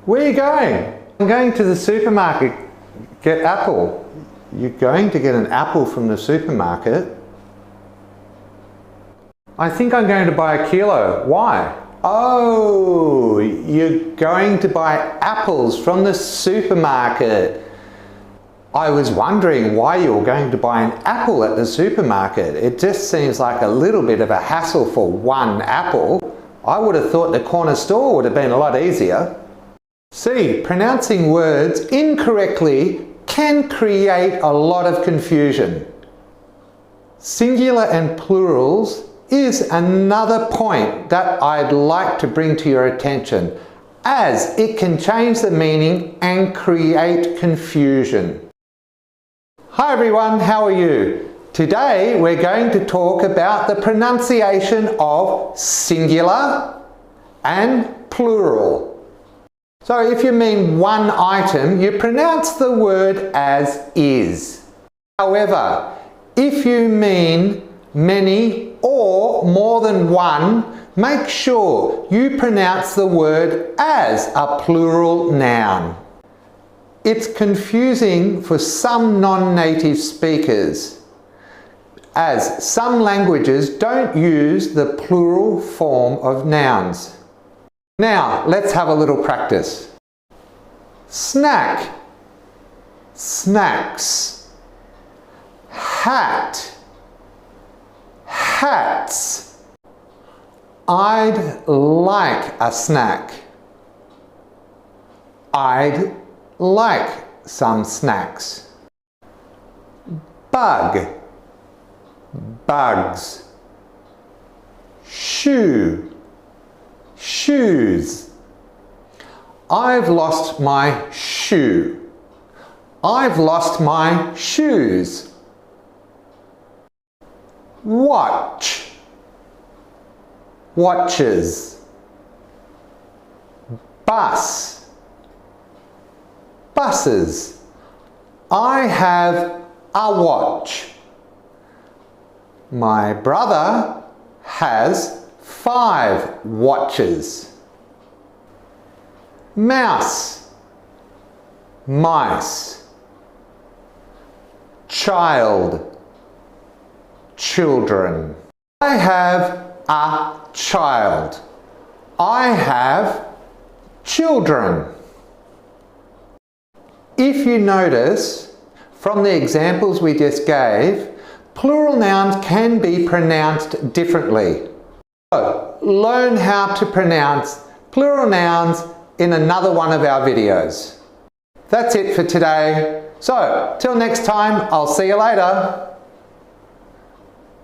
Where are you going? I'm going to the supermarket. Get apple. You're going to get an apple from the supermarket? I think I'm going to buy a kilo. Why? Oh, you're going to buy apples from the supermarket. I was wondering why you were going to buy an apple at the supermarket. It just seems like a little bit of a hassle for one apple. I would have thought the corner store would have been a lot easier. See, pronouncing words incorrectly can create a lot of confusion. Singular and plurals is another point that I'd like to bring to your attention, as it can change the meaning and create confusion. Hi everyone, how are you? Today we're going to talk about the pronunciation of singular and plural. So if you mean one item, you pronounce the word as is. However, if you mean many or more than one, make sure you pronounce the word as a plural noun. It's confusing for some non-native speakers, as some languages don't use the plural form of nouns. Now, let's have a little practice. Snack, snacks. Hat, hats. I'd like a snack. I'd like some snacks. Bug, bugs. Shoe, shoes. I've lost my shoe. I've lost my shoes. Watch, watches. Bus, buses. I have a watch. My brother has 5 watches. Mouse, mice. Child, children. I have a child. I have children. If you notice, from the examples we just gave, plural nouns can be pronounced differently. So, learn how to pronounce plural nouns in another one of our videos. That's it for today. So, till next time, I'll see you later.